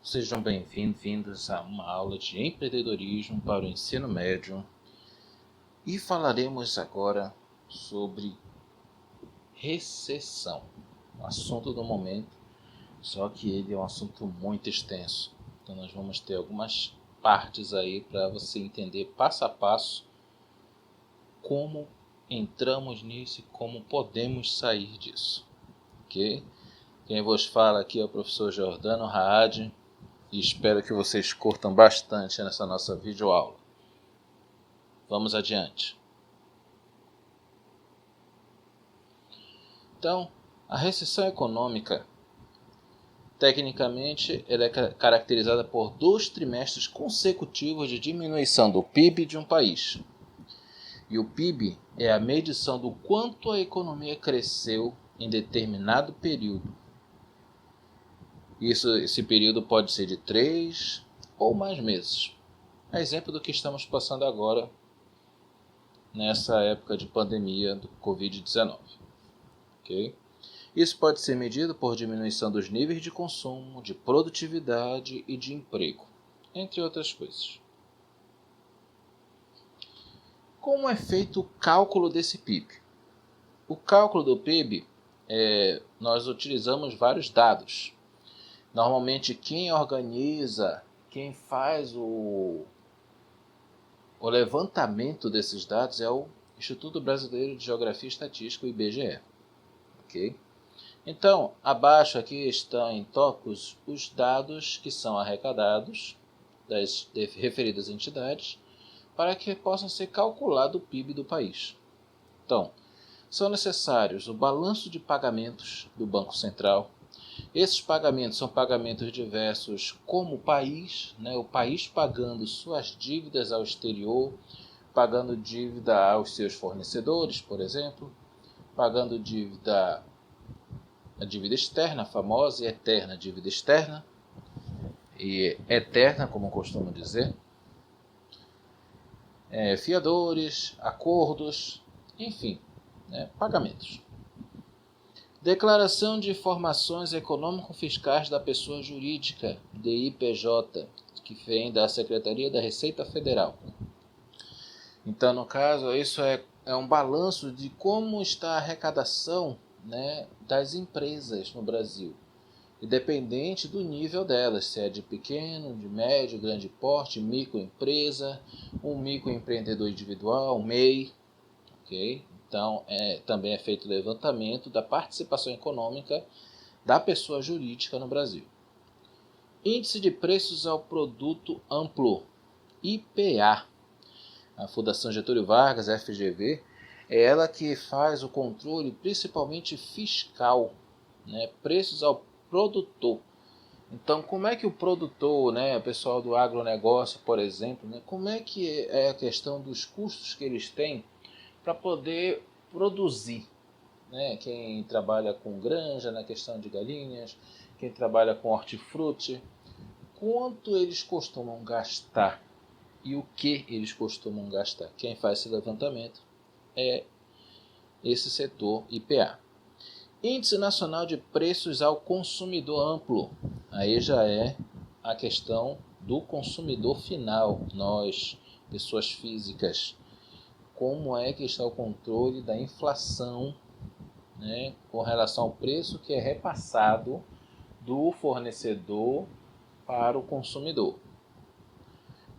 Sejam bem-vindos a uma aula de empreendedorismo para o ensino médio e falaremos agora sobre recessão, o assunto do momento, só que ele é um assunto muito extenso, então nós vamos ter algumas partes aí para você entender passo a passo como entramos nisso e como podemos sair disso, ok? Quem vos fala aqui é o professor Jordano Raad e espero que vocês curtam bastante nessa nossa videoaula. Vamos adiante. Então, a recessão econômica, tecnicamente, ela é caracterizada por 2 trimestres consecutivos de diminuição do PIB de um país. E o PIB é a medição do quanto a economia cresceu em determinado período. Esse período pode ser de 3 ou mais meses. É exemplo do que estamos passando agora, nessa época de pandemia do Covid-19. Okay? Isso pode ser medido por diminuição dos níveis de consumo, de produtividade e de emprego, entre outras coisas. Como é feito o cálculo desse PIB? O cálculo do PIB, nós utilizamos vários dados. Normalmente quem organiza, quem faz o levantamento desses dados é o Instituto Brasileiro de Geografia e Estatística, o IBGE. Okay? Então, abaixo aqui estão em tópicos os dados que são arrecadados das referidas entidades para que possam ser calculado o PIB do país. Então, são necessários o balanço de pagamentos do Banco Central. Esses pagamentos são pagamentos diversos como o país pagando suas dívidas ao exterior, pagando dívida aos seus fornecedores, por exemplo, pagando a dívida externa, a famosa e eterna dívida externa, e eterna, como costumo dizer, fiadores, acordos, enfim, pagamentos. Declaração de informações econômico-fiscais da pessoa jurídica, DIPJ, que vem da Secretaria da Receita Federal. Então, no caso, isso é um balanço de como está a arrecadação das empresas no Brasil, independente do nível delas, se é de pequeno, de médio, grande porte, microempresa, um microempreendedor individual, um MEI, ok? Então, também é feito o levantamento da participação econômica da pessoa jurídica no Brasil. Índice de Preços ao Produto Amplo, IPA. A Fundação Getúlio Vargas, FGV, é ela que faz o controle principalmente fiscal, preços ao produtor. Então, como é que o produtor, o pessoal do agronegócio, por exemplo, como é que é a questão dos custos que eles têm para poder produzir? Quem trabalha com granja, na questão de galinhas, quem trabalha com hortifruti, quanto eles costumam gastar e o que eles costumam gastar? Quem faz esse levantamento é esse setor IPA. Índice Nacional de Preços ao Consumidor Amplo. Aí já é a questão do consumidor final, nós, pessoas físicas. Como é que está o controle da inflação, com relação ao preço que é repassado do fornecedor para o consumidor.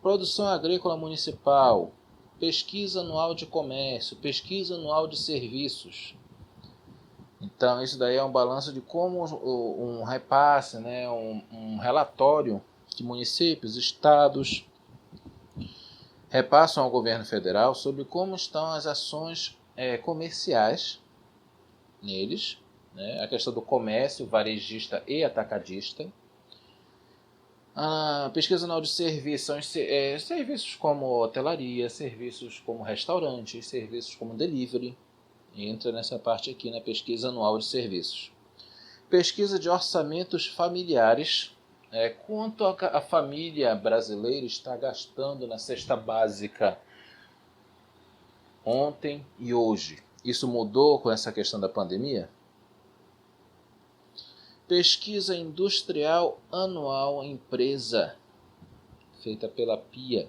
Produção agrícola municipal, pesquisa anual de comércio, pesquisa anual de serviços. Então, isso daí é um balanço de como um repasse, um relatório de municípios, estados, repassam ao governo federal sobre como estão as ações comerciais neles, a questão do comércio varejista e atacadista. A pesquisa anual de serviços são serviços como hotelaria, serviços como restaurantes, serviços como delivery. Entra nessa parte aqui na pesquisa anual de serviços. Pesquisa de orçamentos familiares. Quanto a família brasileira está gastando na cesta básica ontem e hoje. Isso mudou com essa questão da pandemia? Pesquisa industrial anual empresa, feita pela PIA,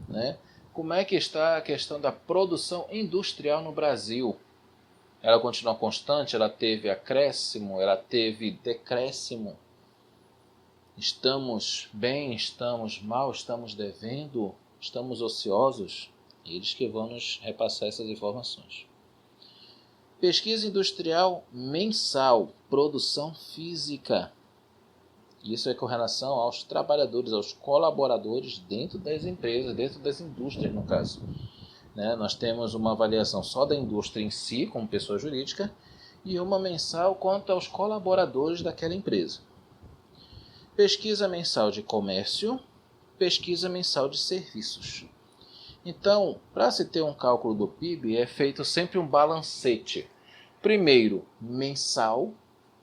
né? Como é que está a questão da produção industrial no Brasil? Ela continua constante? Ela teve acréscimo? Ela teve decréscimo? Estamos bem? Estamos mal? Estamos devendo? Estamos ociosos? Eles que vão nos repassar essas informações. Pesquisa industrial mensal, produção física. Isso é com relação aos trabalhadores, aos colaboradores dentro das empresas, dentro das indústrias, no caso. Né? Nós temos uma avaliação só da indústria em si, como pessoa jurídica, e uma mensal quanto aos colaboradores daquela empresa. Pesquisa mensal de comércio, pesquisa mensal de serviços. Então, para se ter um cálculo do PIB, é feito sempre um balancete. Primeiro, mensal,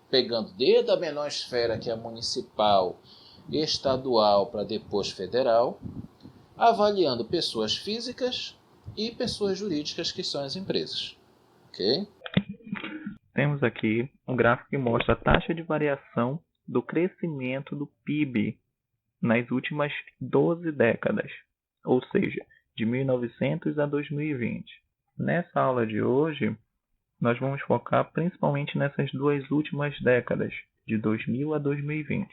pegando desde a menor esfera, que é municipal, estadual, para depois federal, avaliando pessoas físicas e pessoas jurídicas, que são as empresas. Ok? Temos aqui um gráfico que mostra a taxa de variação do crescimento do PIB nas últimas 12 décadas, ou seja, de 1900 a 2020. Nessa aula de hoje, nós vamos focar principalmente nessas duas últimas décadas, de 2000 a 2020.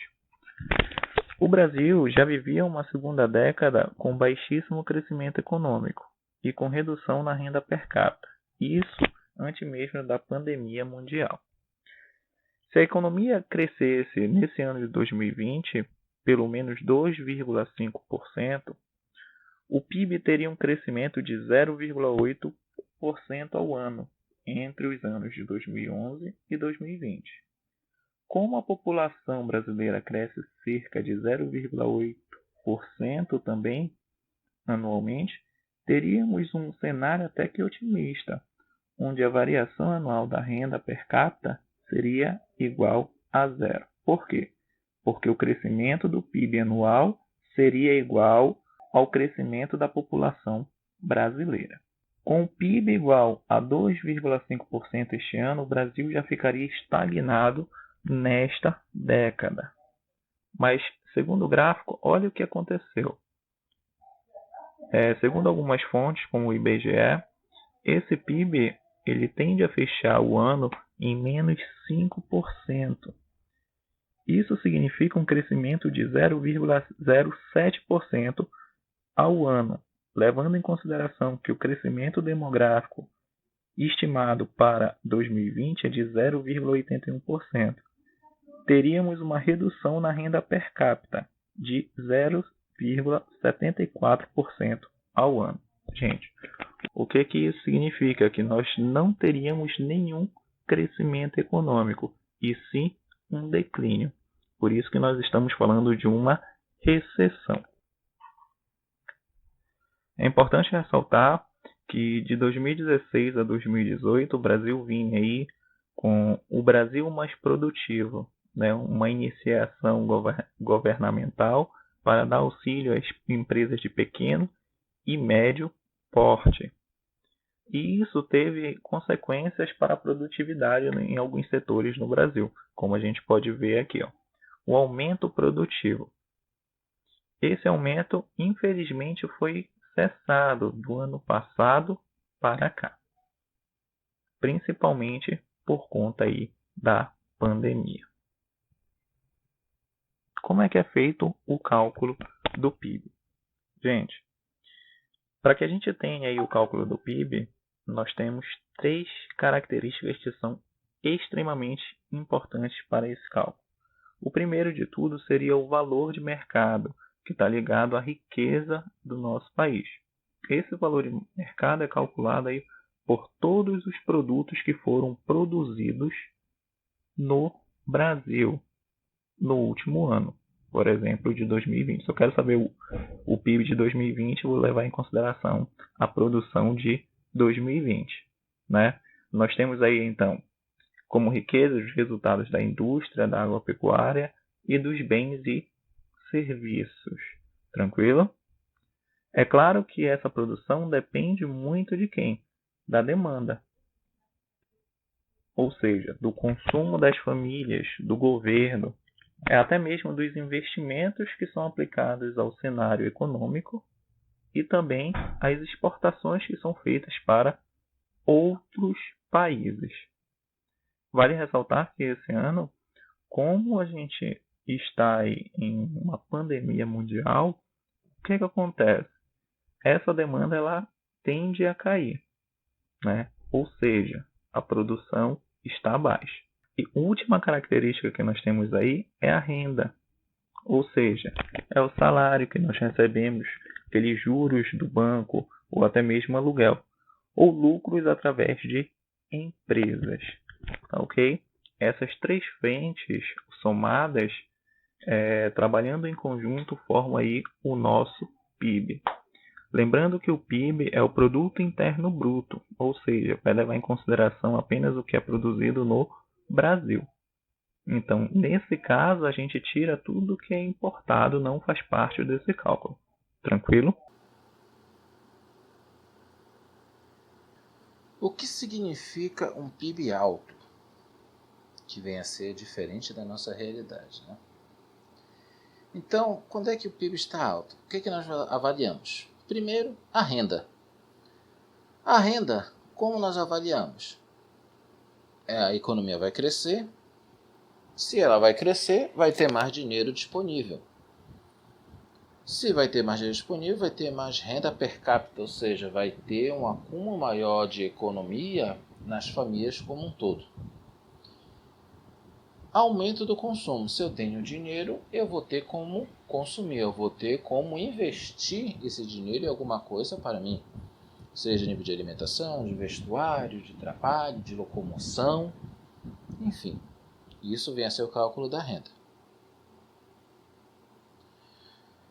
O Brasil já vivia uma segunda década com baixíssimo crescimento econômico e com redução na renda per capita, isso antes mesmo da pandemia mundial. Se a economia crescesse nesse ano de 2020, pelo menos 2,5%, o PIB teria um crescimento de 0,8% ao ano entre os anos de 2011 e 2020. Como a população brasileira cresce cerca de 0,8% também anualmente, teríamos um cenário até que otimista, onde a variação anual da renda per capita seria igual a zero. Por quê? Porque o crescimento do PIB anual seria igual ao crescimento da população brasileira. Com o PIB igual a 2,5% este ano, o Brasil já ficaria estagnado nesta década. Mas, segundo o gráfico, olha o que aconteceu. Segundo algumas fontes, como o IBGE, esse PIB ele tende a fechar o ano em menos 5%. Isso significa um crescimento de 0,07% ao ano, levando em consideração que o crescimento demográfico estimado para 2020 é de 0,81%. Teríamos uma redução na renda per capita de 0,74% ao ano. Gente, o que isso significa? Que nós não teríamos nenhum crescimento econômico, e sim um declínio. Por isso que nós estamos falando de uma recessão. É importante ressaltar que de 2016 a 2018 o Brasil vinha aí com o Brasil mais produtivo, né? Uma iniciação governamental para dar auxílio às empresas de pequeno e médio porte. E isso teve consequências para a produtividade em alguns setores no Brasil, como a gente pode ver aqui, ó. O aumento produtivo. Esse aumento, infelizmente, foi cessado do ano passado para cá, principalmente por conta aí da pandemia. Como é que é feito o cálculo do PIB? Gente, para que a gente tenha aí o cálculo do PIB, nós temos 3 características que são extremamente importantes para esse cálculo. O primeiro de tudo seria o valor de mercado, que está ligado à riqueza do nosso país. Esse valor de mercado é calculado aí por todos os produtos que foram produzidos no Brasil no último ano, por exemplo, de 2020. Se eu quero saber o PIB de 2020, eu vou levar em consideração a produção de 2020, né? Nós temos aí, então, como riqueza os resultados da indústria, da agropecuária e dos bens e serviços. Tranquilo? É claro que essa produção depende muito de quem? Da demanda. ou seja, do consumo das famílias, do governo, até mesmo dos investimentos que são aplicados ao cenário econômico e também as exportações que são feitas para outros países. Vale ressaltar que esse ano, como a gente está aí em uma pandemia mundial, o que acontece? Essa demanda ela tende a cair, né? Ou seja, a produção está baixa. E a última característica que nós temos aí é a renda, ou seja, é o salário que nós recebemos, aqueles juros do banco ou até mesmo aluguel, ou lucros através de empresas, ok? Essas três frentes somadas, trabalhando em conjunto, formam aí o nosso PIB. Lembrando que o PIB é o Produto Interno Bruto, ou seja, vai levar em consideração apenas o que é produzido no Brasil. Então, nesse caso, a gente tira tudo que é importado, não faz parte desse cálculo. Tranquilo? O que significa um PIB alto? Que vem a ser diferente da nossa realidade, né? Então, quando é que o PIB está alto? O que nós avaliamos? Primeiro, a renda. A renda, como nós avaliamos? A economia vai crescer. Se ela vai crescer, vai ter mais dinheiro disponível. Se vai ter mais dinheiro disponível, vai ter mais renda per capita, ou seja, vai ter um acúmulo maior de economia nas famílias como um todo. Aumento do consumo. Se eu tenho dinheiro, eu vou ter como consumir, eu vou ter como investir esse dinheiro em alguma coisa para mim. Seja nível de alimentação, de vestuário, de trabalho, de locomoção, enfim. Isso vem a ser o cálculo da renda.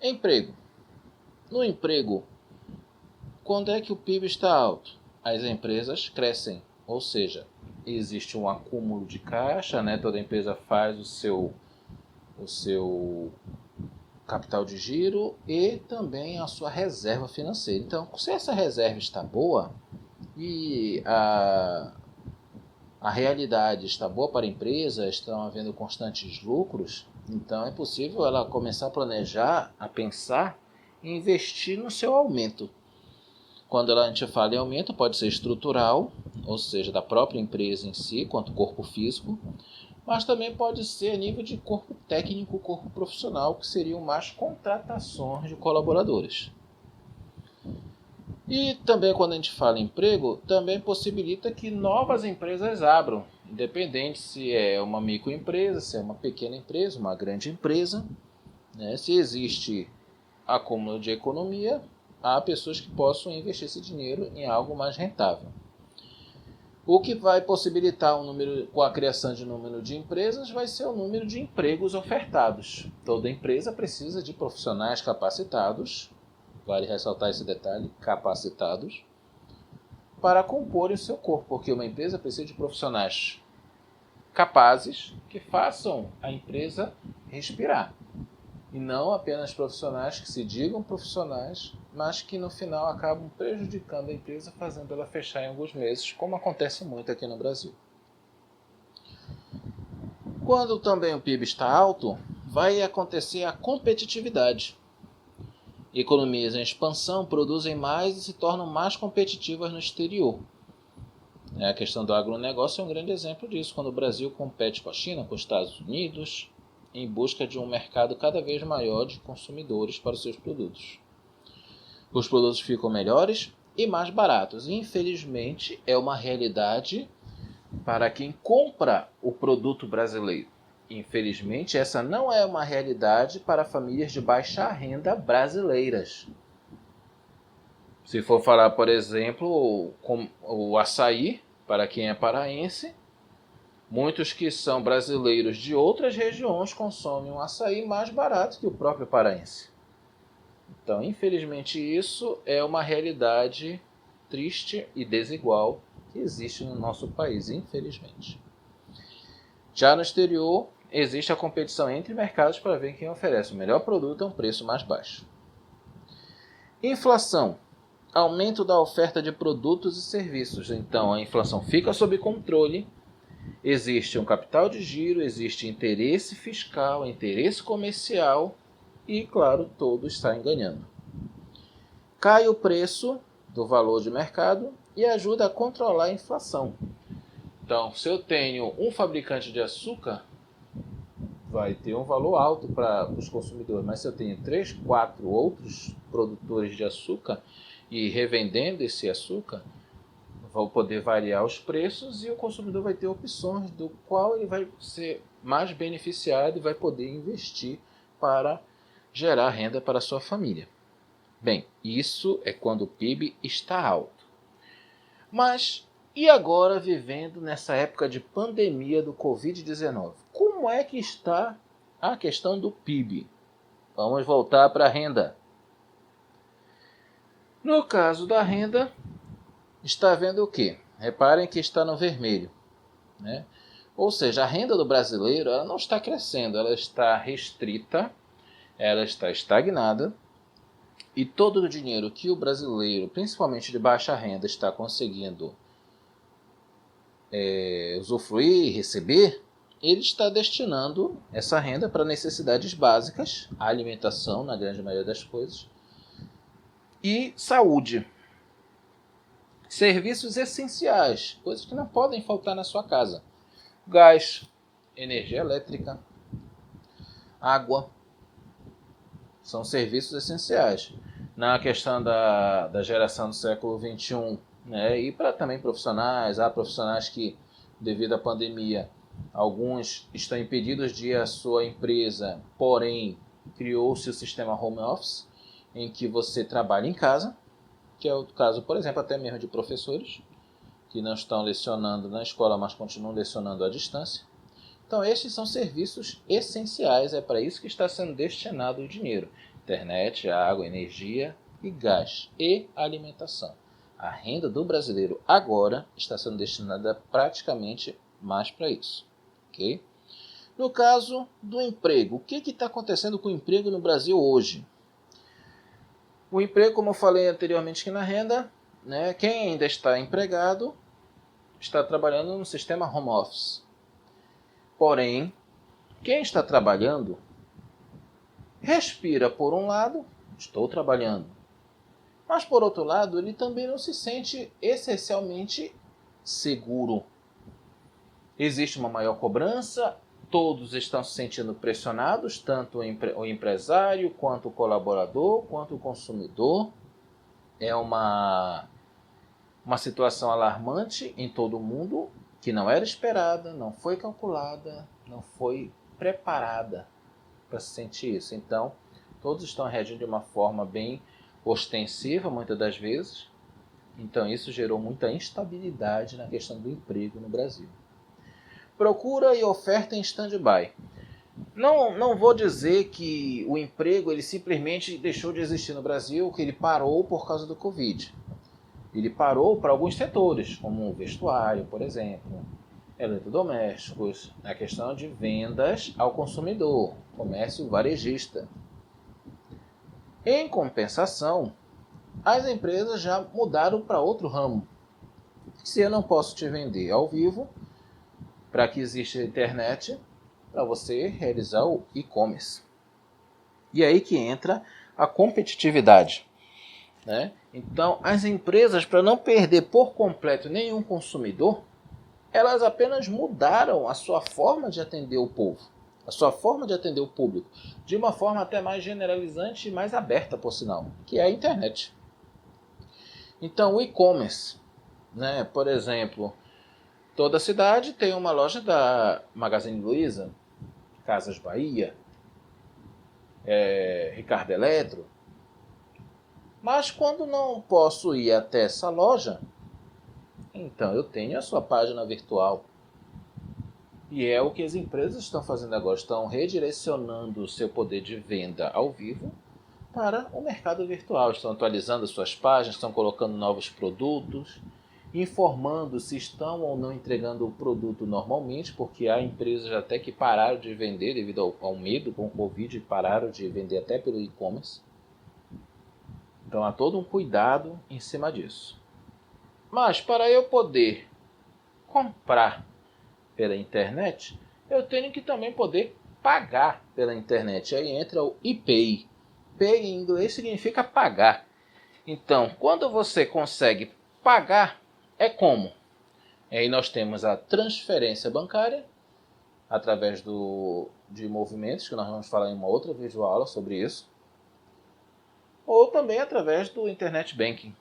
Emprego. No emprego, quando é que o PIB está alto? As empresas crescem, ou seja, existe um acúmulo de caixa, né? Toda empresa faz o seu capital de giro e também a sua reserva financeira. Então, se essa reserva está boa e a realidade está boa para a empresa, estão havendo constantes lucros, então é possível ela começar a planejar, a pensar em investir no seu aumento. Quando a gente fala em aumento, pode ser estrutural, ou seja, da própria empresa em si, quanto corpo físico, mas também pode ser a nível de corpo técnico, corpo profissional, que seriam mais contratações de colaboradores. E também quando a gente fala em emprego, também possibilita que novas empresas abram, independente se é uma microempresa, se é uma pequena empresa, uma grande empresa, né? Se existe acúmulo de economia, há pessoas que possam investir esse dinheiro em algo mais rentável. O que vai possibilitar com a criação de número de empresas vai ser o número de empregos ofertados. Toda empresa precisa de profissionais capacitados, vale ressaltar esse detalhe, capacitados, para compor o seu corpo, porque uma empresa precisa de profissionais capazes que façam a empresa respirar. E não apenas profissionais que se digam profissionais, mas que no final acabam prejudicando a empresa, fazendo ela fechar em alguns meses, como acontece muito aqui no Brasil. Quando também o PIB está alto, vai acontecer a competitividade. Economias em expansão produzem mais e se tornam mais competitivas no exterior. A questão do agronegócio é um grande exemplo disso, quando o Brasil compete com a China, com os Estados Unidos, em busca de um mercado cada vez maior de consumidores para os seus produtos. Os produtos ficam melhores e mais baratos. E, infelizmente, é uma realidade para quem compra o produto brasileiro. Infelizmente, essa não é uma realidade para famílias de baixa renda brasileiras. Se for falar, por exemplo, o açaí, para quem é paraense, muitos que são brasileiros de outras regiões consomem um açaí mais barato que o próprio paraense. Então, infelizmente, isso é uma realidade triste e desigual que existe no nosso país, infelizmente. Já no exterior, existe a competição entre mercados para ver quem oferece o melhor produto a um preço mais baixo. Inflação. Aumento da oferta de produtos e serviços. Então, a inflação fica sob controle Existe um capital de giro, existe interesse fiscal, interesse comercial e, claro, todo está ganhando. Cai o preço do valor de mercado e ajuda a controlar a inflação. Então, se eu tenho um fabricante de açúcar, vai ter um valor alto para os consumidores. Mas se eu tenho 3, 4 outros produtores de açúcar e revendendo esse açúcar, vou poder variar os preços e o consumidor vai ter opções do qual ele vai ser mais beneficiado e vai poder investir para gerar renda para a sua família. Bem, isso é quando o PIB está alto. Mas e agora, vivendo nessa época de pandemia do Covid-19? Como é que está a questão do PIB? Vamos voltar para a renda. No caso da renda, está vendo o quê? Reparem que está no vermelho, né? Ou seja, a renda do brasileiro ela não está crescendo, ela está restrita, ela está estagnada. E todo o dinheiro que o brasileiro, principalmente de baixa renda, está conseguindo usufruir, receber, ele está destinando essa renda para necessidades básicas, alimentação, na grande maioria das coisas, e saúde. Serviços essenciais, coisas que não podem faltar na sua casa. Gás, energia elétrica, água, são serviços essenciais. Na questão da geração do século XXI, né, e para também profissionais, há profissionais que, devido à pandemia, alguns estão impedidos de ir à sua empresa, porém, criou-se o sistema home office, em que você trabalha em casa, que é o caso, por exemplo, até mesmo de professores, que não estão lecionando na escola, mas continuam lecionando à distância. Então, estes são serviços essenciais, é para isso que está sendo destinado o dinheiro. Internet, água, energia e gás e alimentação. A renda do brasileiro agora está sendo destinada praticamente mais para isso. Okay? No caso do emprego, o que está acontecendo com o emprego no Brasil hoje? O emprego, como eu falei anteriormente aqui na renda, né, quem ainda está empregado está trabalhando no sistema home office. Porém, quem está trabalhando respira por um lado, estou trabalhando. Mas por outro lado, ele também não se sente essencialmente seguro. Existe uma maior cobrança, todos estão se sentindo pressionados, tanto o empresário, quanto o colaborador, quanto o consumidor. É uma situação alarmante em todo o mundo, que não era esperada, não foi calculada, não foi preparada para se sentir isso. Então, todos estão reagindo de uma forma bem ostensiva, muitas das vezes. Então, isso gerou muita instabilidade na questão do emprego no Brasil. Procura e oferta em stand-by. Não vou dizer que o emprego ele simplesmente deixou de existir no Brasil, que ele parou por causa do Covid. Ele parou para alguns setores, como o vestuário, por exemplo, eletrodomésticos, a questão de vendas ao consumidor, comércio varejista. Em compensação, as empresas já mudaram para outro ramo. Se eu não posso te vender ao vivo, para que exista a internet, para você realizar o e-commerce. E aí que entra a competitividade. Né? Então, as empresas, para não perder por completo nenhum consumidor, elas apenas mudaram a sua forma de atender o povo, a sua forma de atender o público, de uma forma até mais generalizante e mais aberta, por sinal, que é a internet. Então, o e-commerce, né? Por exemplo, toda cidade tem uma loja da Magazine Luiza, Casas Bahia, Ricardo Eletro. Mas quando não posso ir até essa loja, então eu tenho a sua página virtual. E é o que as empresas estão fazendo agora, estão redirecionando o seu poder de venda ao vivo para o mercado virtual. Estão atualizando suas páginas, estão colocando novos produtos, informando se estão ou não entregando o produto normalmente, porque há empresas até que pararam de vender devido ao medo com o Covid, pararam de vender até pelo e-commerce. Então há todo um cuidado em cima disso. Mas para eu poder comprar pela internet, eu tenho que também poder pagar pela internet. Aí entra o ePay. Pay em inglês significa pagar. Então, quando você consegue pagar, é como? Aí nós temos a transferência bancária, através de movimentos, que nós vamos falar em uma outra videoaula sobre isso, ou também através do Internet Banking,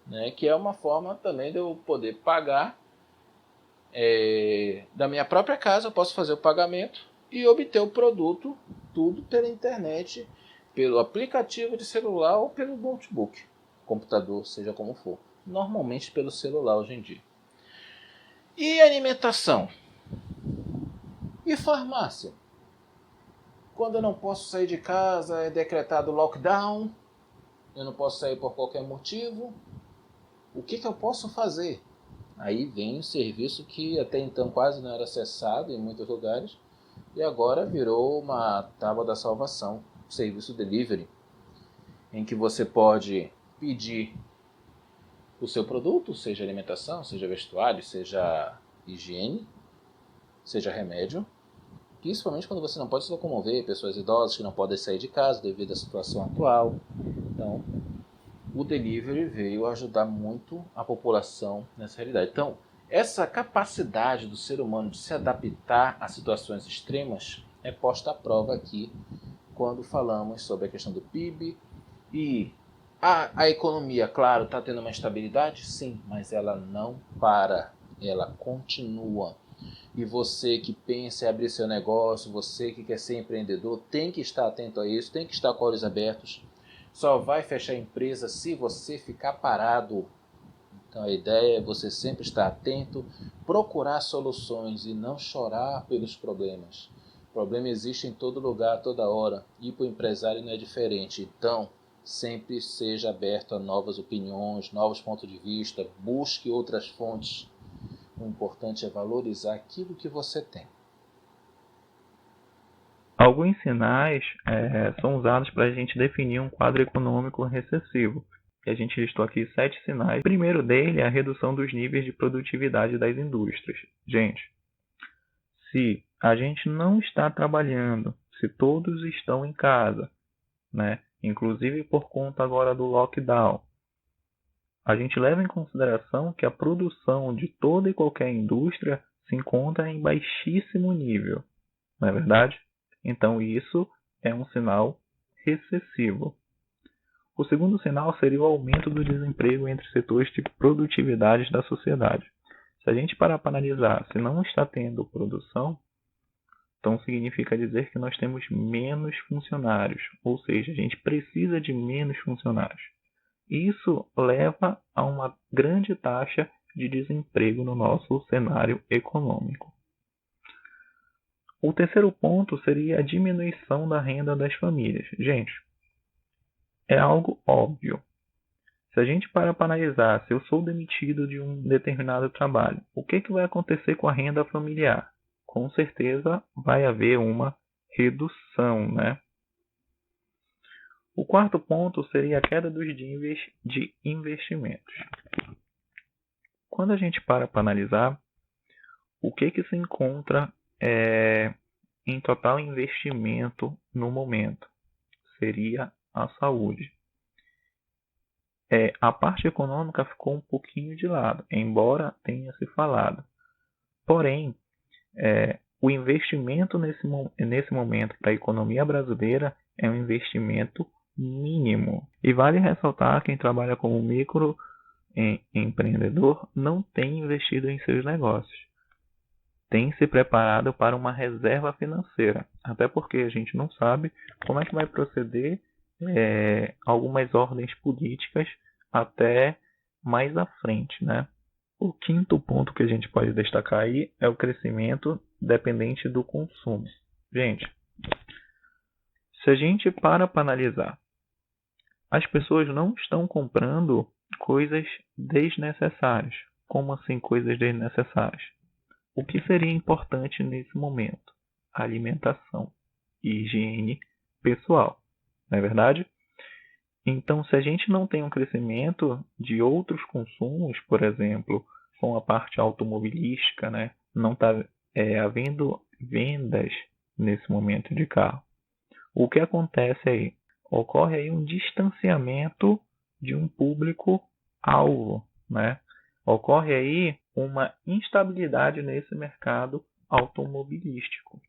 né, que é uma forma também de eu poder pagar da minha própria casa. Eu posso fazer o pagamento e obter o produto tudo pela internet, pelo aplicativo de celular ou pelo notebook, computador, seja como for. Normalmente pelo celular hoje em dia. E alimentação? E farmácia? Quando eu não posso sair de casa, é decretado lockdown, eu não posso sair por qualquer motivo, o que eu posso fazer? Aí vem o serviço que até então quase não era acessado em muitos lugares, e agora virou uma tábua da salvação, o serviço delivery, em que você pode pedir o seu produto, seja alimentação, seja vestuário, seja higiene, seja remédio, principalmente quando você não pode se locomover, pessoas idosas que não podem sair de casa devido à situação atual. Então, o delivery veio ajudar muito a população nessa realidade. Então, essa capacidade do ser humano de se adaptar a situações extremas é posta à prova aqui quando falamos sobre a questão do PIB. E a economia, claro, está tendo uma estabilidade? Sim, mas ela não para, ela continua. E você que pensa em abrir seu negócio, você que quer ser empreendedor, tem que estar atento a isso, tem que estar com olhos abertos. Só vai fechar a empresa se você ficar parado. Então a ideia é você sempre estar atento, procurar soluções e não chorar pelos problemas. O problema existe em todo lugar, toda hora, e para o empresário não é diferente. Então, sempre seja aberto a novas opiniões, novos pontos de vista, busque outras fontes. O importante é valorizar aquilo que você tem. Alguns sinais são usados para a gente definir um quadro econômico recessivo. E a gente listou aqui 7 sinais. O primeiro dele é a redução dos níveis de produtividade das indústrias. Gente, se a gente não está trabalhando, se todos estão em casa, né, inclusive por conta agora do lockdown, a gente leva em consideração que a produção de toda e qualquer indústria se encontra em baixíssimo nível, não é verdade? Então isso é um sinal recessivo. O segundo sinal seria o aumento do desemprego entre setores de produtividade da sociedade. Se a gente parar para analisar, se não está tendo produção, então significa dizer que nós temos menos funcionários, ou seja, a gente precisa de menos funcionários. Isso leva a uma grande taxa de desemprego no nosso cenário econômico. O terceiro ponto seria a diminuição da renda das famílias. Gente, é algo óbvio. Se a gente para analisar, se eu sou demitido de um determinado trabalho, o que vai acontecer com a renda familiar? Com certeza vai haver uma redução, né? O quarto ponto seria a queda dos níveis de investimentos. Quando a gente para analisar, o que se encontra em total investimento no momento? Seria a saúde. A parte econômica ficou um pouquinho de lado, embora tenha se falado. Porém, o investimento nesse momento para a economia brasileira é um investimento mínimo. E vale ressaltar que quem trabalha como microempreendedor não tem investido em seus negócios. Tem se preparado para uma reserva financeira. Até porque a gente não sabe como é que vai proceder algumas ordens políticas até mais à frente, né? O quinto ponto que a gente pode destacar aí é o crescimento dependente do consumo. Gente, se a gente para analisar, as pessoas não estão comprando coisas desnecessárias. Como assim coisas desnecessárias? O que seria importante nesse momento? Alimentação e higiene pessoal, não é verdade? Então, se a gente não tem um crescimento de outros consumos, por exemplo, com a parte automobilística, né, não está havendo vendas nesse momento de carro. O que acontece aí? Ocorre aí um distanciamento de um público-alvo, né? Ocorre aí uma instabilidade nesse mercado automobilístico,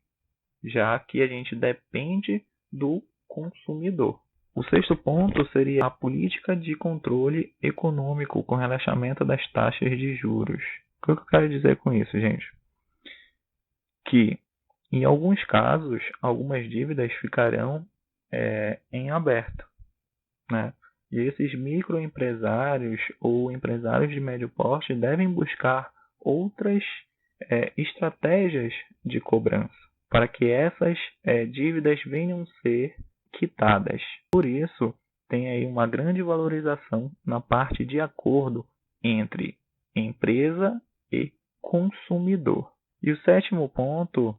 já que a gente depende do consumidor. O sexto ponto seria a política de controle econômico com relaxamento das taxas de juros. O que eu quero dizer com isso, gente? Que, em alguns casos, algumas dívidas ficarão em aberto, né? E esses microempresários ou empresários de médio porte devem buscar outras estratégias de cobrança para que essas dívidas venham ser quitadas. Por isso, tem aí uma grande valorização na parte de acordo entre empresa e consumidor. E o sétimo ponto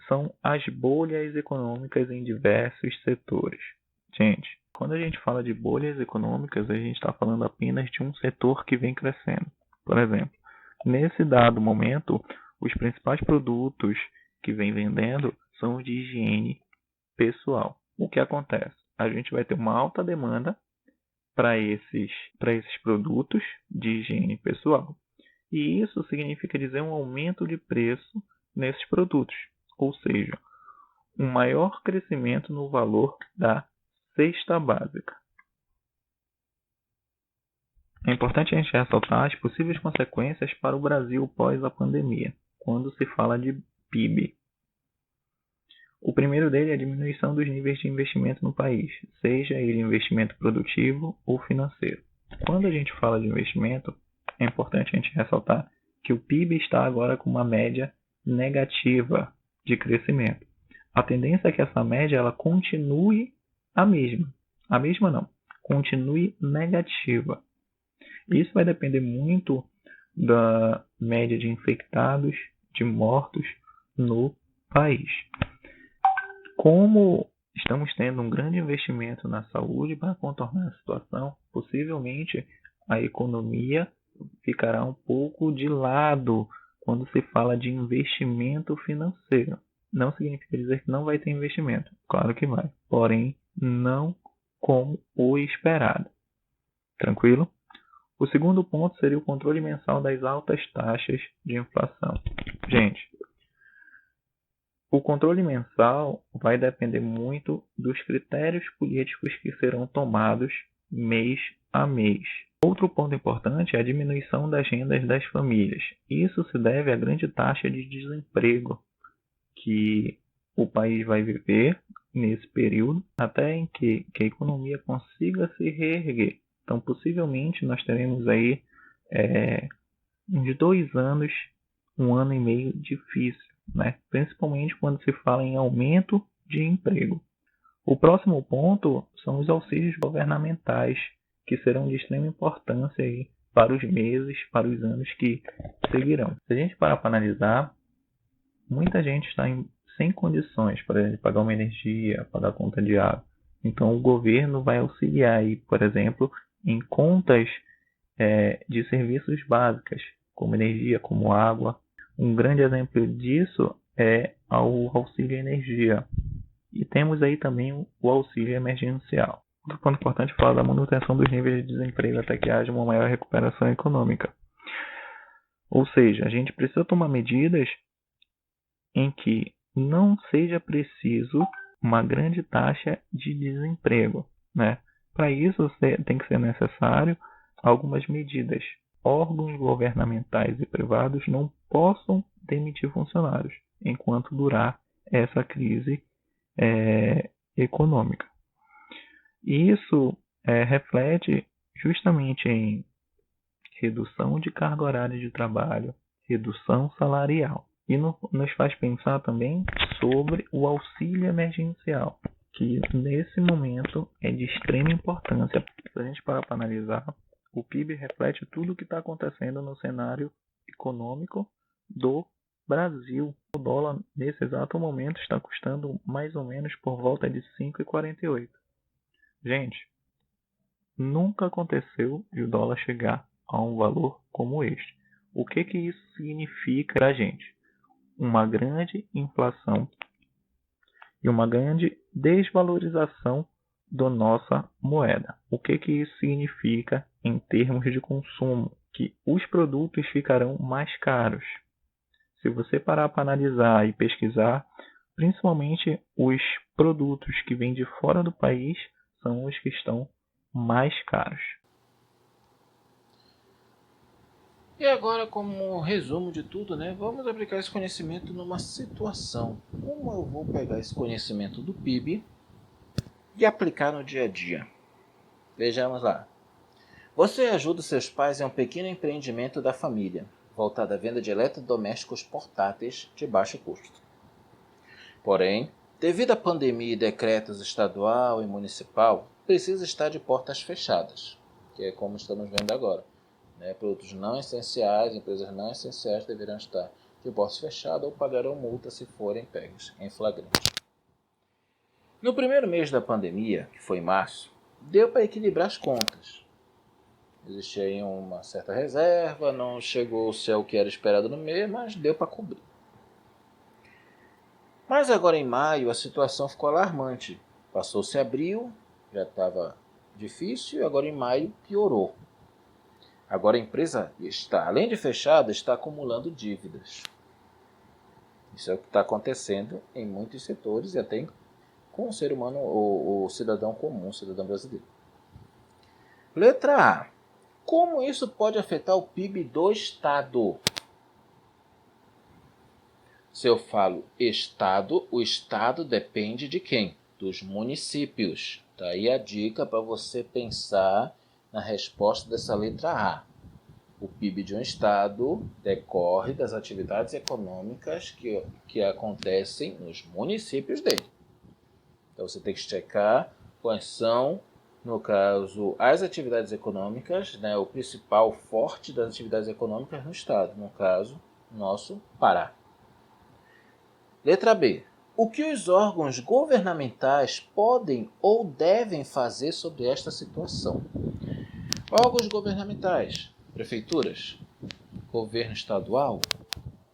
são as bolhas econômicas em diversos setores. Gente, quando a gente fala de bolhas econômicas, a gente está falando apenas de um setor que vem crescendo. Por exemplo, nesse dado momento, os principais produtos que vem vendendo são os de higiene pessoal. O que acontece? A gente vai ter uma alta demanda para esses produtos de higiene pessoal. E isso significa dizer um aumento de preço nesses produtos, ou seja, um maior crescimento no valor da cesta básica. É importante a gente ressaltar as possíveis consequências para o Brasil pós a pandemia, quando se fala de PIB. O primeiro dele é a diminuição dos níveis de investimento no país, seja ele investimento produtivo ou financeiro. Quando a gente fala de investimento, é importante a gente ressaltar que o PIB está agora com uma média negativa de crescimento. A tendência é que essa média ela continue a mesma. A mesma não, continue negativa. Isso vai depender muito da média de infectados, de mortos no país. Como estamos tendo um grande investimento na saúde para contornar a situação, possivelmente a economia ficará um pouco de lado quando se fala de investimento financeiro. Não significa dizer que não vai ter investimento. Claro que vai, porém não como o esperado. Tranquilo? O segundo ponto seria o controle mensal das altas taxas de inflação. Gente, o controle mensal vai depender muito dos critérios políticos que serão tomados mês a mês. Outro ponto importante é a diminuição das rendas das famílias. Isso se deve à grande taxa de desemprego que o país vai viver nesse período, até em que a economia consiga se reerguer. Então, possivelmente, nós teremos aí uns 2 anos, 1 ano e meio difícil, né? Principalmente quando se fala em aumento de emprego. O próximo ponto são os auxílios governamentais, que serão de extrema importância aí para os meses, para os anos que seguirão. Se a gente parar para analisar, muita gente está sem condições para pagar uma energia, pagar a conta de água. Então, o governo vai auxiliar aí, por exemplo, em contas de serviços básicos, como energia, como água. Um grande exemplo disso é o auxílio energia. E temos aí também o auxílio emergencial. Outro ponto importante é falar da manutenção dos níveis de desemprego até que haja uma maior recuperação econômica. Ou seja, a gente precisa tomar medidas em que não seja preciso uma grande taxa de desemprego, né? Para isso tem que ser necessário algumas medidas. Órgãos governamentais e privados não possam demitir funcionários enquanto durar essa crise econômica. E isso reflete justamente em redução de carga horária de trabalho, redução salarial. E nos faz pensar também sobre o auxílio emergencial, que nesse momento é de extrema importância. Se a gente parar para analisar, o PIB reflete tudo o que está acontecendo no cenário econômico do Brasil. O dólar, nesse exato momento, está custando mais ou menos por volta de 5,48. Gente, nunca aconteceu de o dólar chegar a um valor como este. O que isso significa para a gente? Uma grande inflação e uma grande desvalorização da nossa moeda. O que isso significa em termos de consumo? Que os produtos ficarão mais caros. Se você parar para analisar e pesquisar, principalmente os produtos que vêm de fora do país são os que estão mais caros. E agora, como resumo de tudo, vamos aplicar esse conhecimento numa situação. Como eu vou pegar esse conhecimento do PIB e aplicar no dia a dia? Vejamos lá. Você ajuda seus pais em um pequeno empreendimento da família, voltado à venda de eletrodomésticos portáteis de baixo custo. Porém, devido à pandemia e decretos estadual e municipal, precisa estar de portas fechadas, que é como estamos vendo agora. Produtos não essenciais, empresas não essenciais deverão estar de portas fechadas ou pagarão multa se forem pegos em flagrante. No primeiro mês da pandemia, que foi em março, deu para equilibrar as contas. Existia aí uma certa reserva, não chegou a ser o que era esperado no mês, mas deu para cobrir. Mas agora em maio a situação ficou alarmante. Passou-se abril, já estava difícil, e agora em maio piorou. Agora a empresa está, além de fechada, está acumulando dívidas. Isso é o que está acontecendo em muitos setores e até com o ser humano, o cidadão comum, o cidadão brasileiro. Letra A. Como isso pode afetar o PIB do Estado? Se eu falo Estado, o Estado depende de quem? Dos municípios. Tá aí a dica para você pensar na resposta dessa letra A. O PIB de um Estado decorre das atividades econômicas que acontecem nos municípios dele. Então você tem que checar quais são, no caso, as atividades econômicas, o principal forte das atividades econômicas no Estado, no caso, nosso Pará. Letra B. O que os órgãos governamentais podem ou devem fazer sobre esta situação? Órgãos governamentais, prefeituras, governo estadual,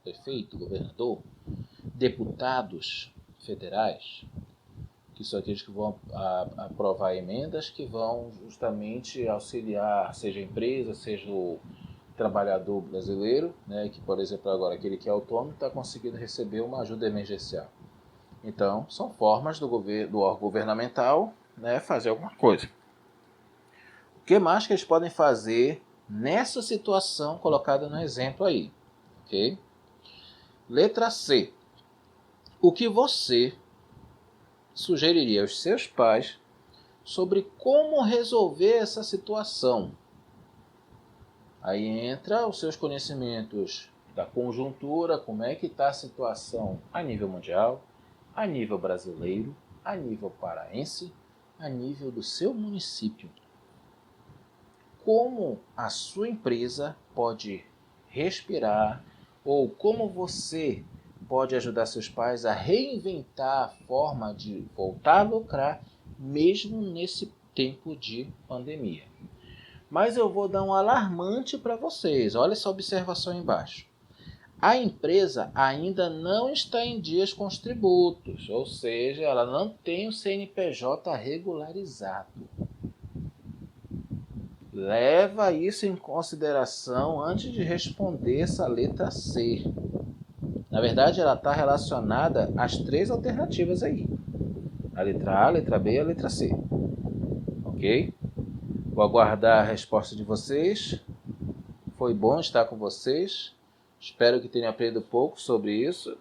prefeito, governador, deputados federais, que são aqueles que vão aprovar emendas que vão justamente auxiliar, seja a empresa, seja o trabalhador brasileiro, que, por exemplo, agora aquele que é autônomo está conseguindo receber uma ajuda emergencial. Então, são formas do órgão governamental fazer alguma coisa. O que mais que eles podem fazer nessa situação colocada no exemplo aí? Okay? Letra C. O que você sugeriria aos seus pais sobre como resolver essa situação? Aí entra os seus conhecimentos da conjuntura, como é que está a situação a nível mundial, a nível brasileiro, a nível paraense, a nível do seu município. Como a sua empresa pode respirar ou como você pode ajudar seus pais a reinventar a forma de voltar a lucrar mesmo nesse tempo de pandemia. Mas eu vou dar um alarmante para vocês. Olha essa observação embaixo. A empresa ainda não está em dias com os tributos, ou seja, ela não tem o CNPJ regularizado. Leva isso em consideração antes de responder essa letra C. Na verdade, ela está relacionada às três alternativas aí. A letra A, a letra B e a letra C. Ok? Vou aguardar a resposta de vocês. Foi bom estar com vocês. Espero que tenham aprendido pouco sobre isso.